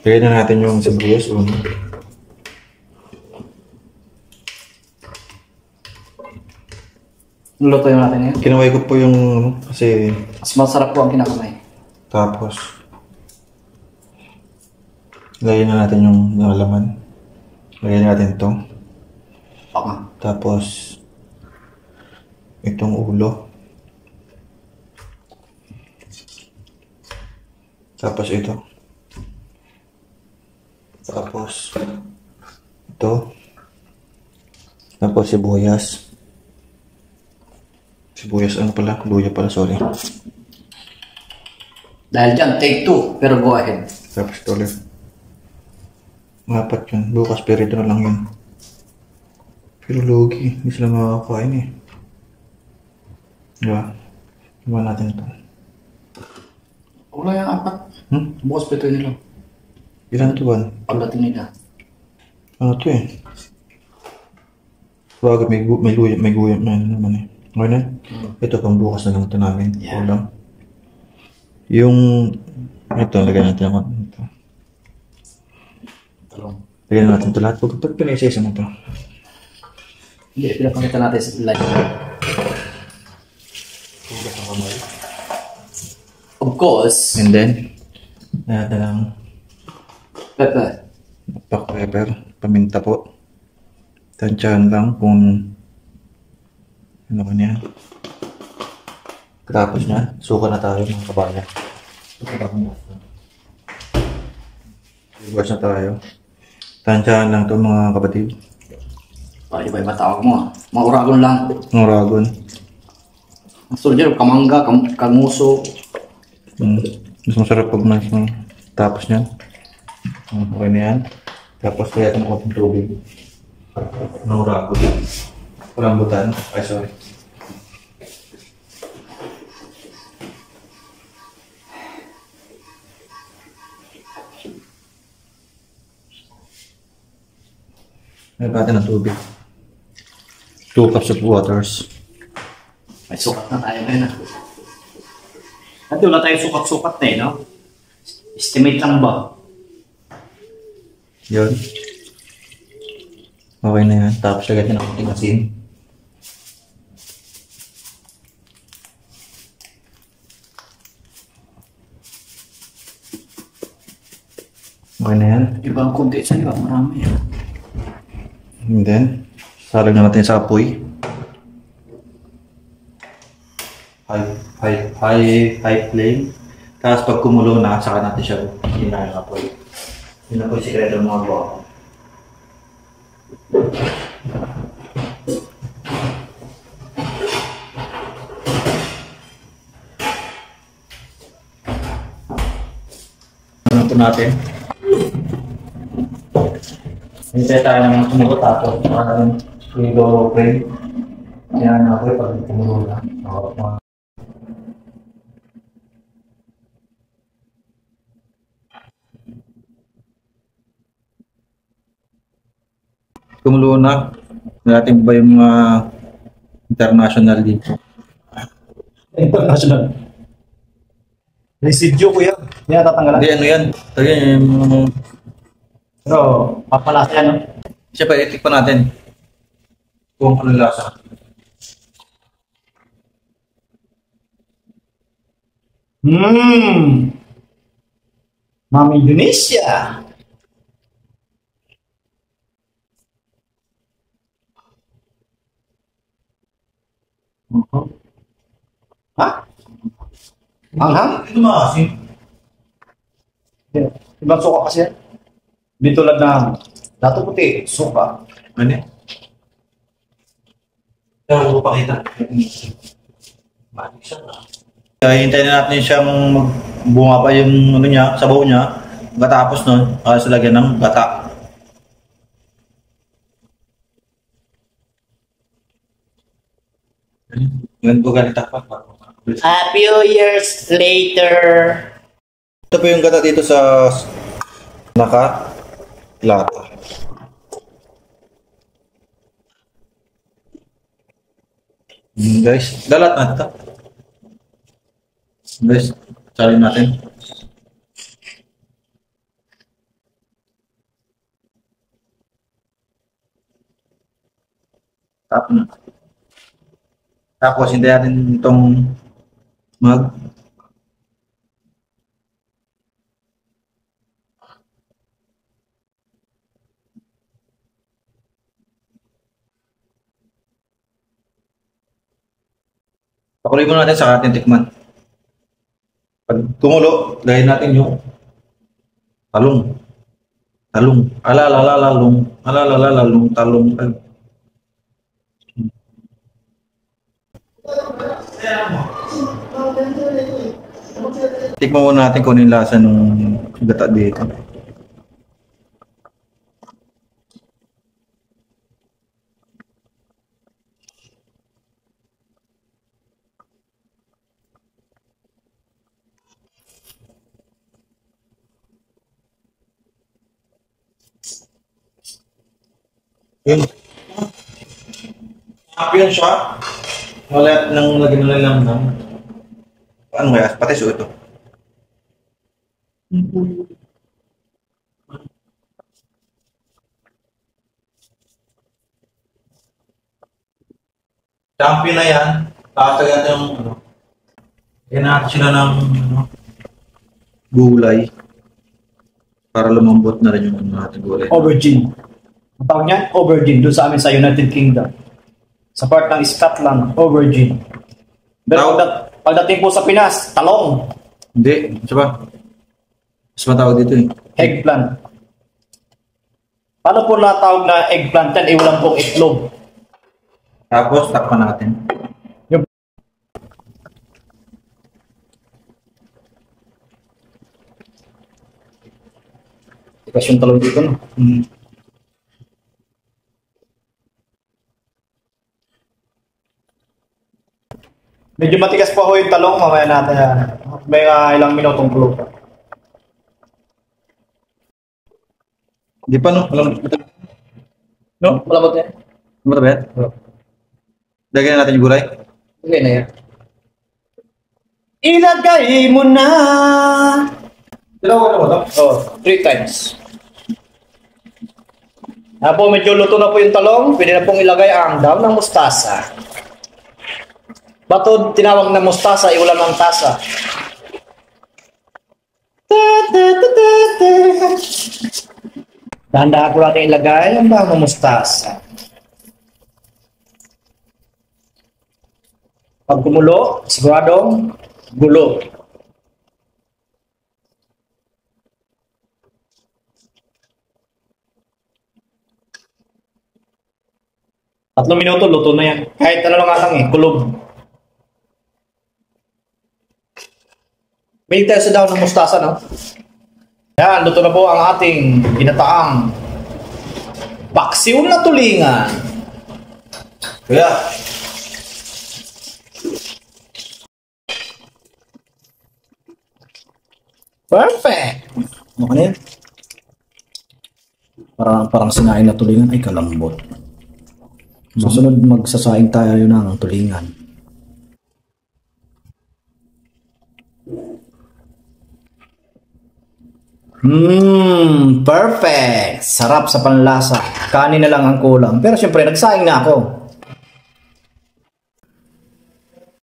Lagyan na natin yung sibuyas. Lutuin natin yan. Kinaway ko po yung kasi Mas masarap po ang kinakamay. tapos lagyan na natin yung laman. Lagyan natin ito. Baka. Tapos itong ulo. Tapos ito. Tapos ito. Tapos sibuyas. Sibuyas ano pala? Luya pala, sorry. Dahil dyan, take 2. Pero go ahead. Tapos ito ulit. Apat yun. Bukas perito na lang yun. Pero logi. Hindi sila makakain eh. Diba? Diba natin ito? Wala yung 4. Bukas pito nila. Ilan ito ba? Pagdating nila. Ano ito eh? Bagay may luya, may guya, may ano naman eh. Okay na? Ito pang bukas na lang ito namin. Yeah. Ulam. Yung ito, lagyan natin ako. Ito. Talong. Lagyan natin ito lahat. Pag pinaisa-isa mo ito. Hindi, pinapakita natin sa live. Of course. And then, natin lang Pepper. black pepper, paminta po. Tansyahan lang kung ano ka niya. Tapos niya, suka na tayo mga kabayan. Iwas na tayo. Tansyahan lang to mga kapatid. Iba-iba tawag mo. Mauragon lang. Ng ragon. Soldier, kamangga, kanguso. Mas masarap pag mas tapos niyan. Okay na yan. Tapos kaya ito ng tubig. Ng ragon. Rambutan. Ay, sorry. May natin ng tubig. 2 cups of waters. May sukat na tayo ngayon. At wala tayo sukat-sukat na eh, no? Estimate lang ba? Yun. Okay na yan. Tapos lagyan natin ng konting asin. Okay na yan. Ibang konti sa iba, marami. And then, salag na natin sa apoy. High flame. Tapos pag kumulo na, saka natin siya hinahin ng apoy. Yun na po yung sikreto ng mga buwan. Ano ito natin? Hintay tayo naman kumulo tapos parang i-low frame. Kaya na ako pag kumulo na. Kumulo na. Natin ba yung mga international dito? International. Residue ko yan. Hindi na tatanggalan. Hindi, ano yan? Talaga yung... Pero, papalasa yan, no? Siyempre, itik pa natin. Kung ano lasa. Mami Indonesia. Ha? Anghang? Ito maasim. Ibang suka kasi yan. Di tulad ng dato puti, suka. Ano yan? Kaya ko pakita. Manik siya na. Hintayin na natin siyang magbunga pa yung ano niya, sabaw niya. Pagkatapos nun, sa lagyan ng gata. Ngayon po ganito pa. A few years later. Ito po yung gata dito sa naka-lata. Guys, dalat na ito. Guys, salin natin. Tapos, hindi natin itong mag pakuloy muna natin sa ating tikman. Pag tumulo, lagay natin yung talong. Talong. Alalalalong. Alalalalong. Talong. Tikman muna natin kung ano yung lasa ng gata dito. Yun. Happy yun siya. Wala nang lagyan na lang ng ano kaya? Pati so ito. Champion na yan. Tatagyan natin yung ano. Kaya natin sila ng ano, gulay. Para lumambot na rin yung ano natin gulay. Aubergine. Ang tawag niyan? Aubergine. Doon sa amin sa United Kingdom. Sa part ng Scotland, aubergine. Pero pagdating po sa Pinas, talong. Hindi. Siya mas matawag dito eh. Eggplant. Paano po natawag na eggplant yan? Walang pong itlog. Tapos, takpan natin. Tikas yung talong dito, no? Medyo matigas pa ho yung talong, mamaya natin may ilang minutong kulo pa. Di pa no? Walang No? Malabot yan? matabet? No. Lagyan na natin yung gulay. Okay na yan. Ilagay mo na! Dalawa mo ito? Oh, 3 times. Po, medyo luto na po yung talong. Pwede na pong ilagay ang daw ng mustasa. Bato tinawag na mustasa, iulam ng tasa. Dahan-dahan ko natin ilagay ang daw ng mustasa. Pag kumulo, siguradong gulo. Tatlong minuto, luto na yan. Kahit ano lang eh, kulog. May tayo sa daw ng mustasa, no? Yan, luto na po ang ating ginataang paksiw na tulingan. Kuya. Perfect! Ano ka na yan? Parang sinain na tulingan ay kalambot. Susunod magsasaing tayo ng tulingan. Perfect! Sarap sa panlasa. Kanin na lang ang kulang. Pero syempre, nagsaing na ako.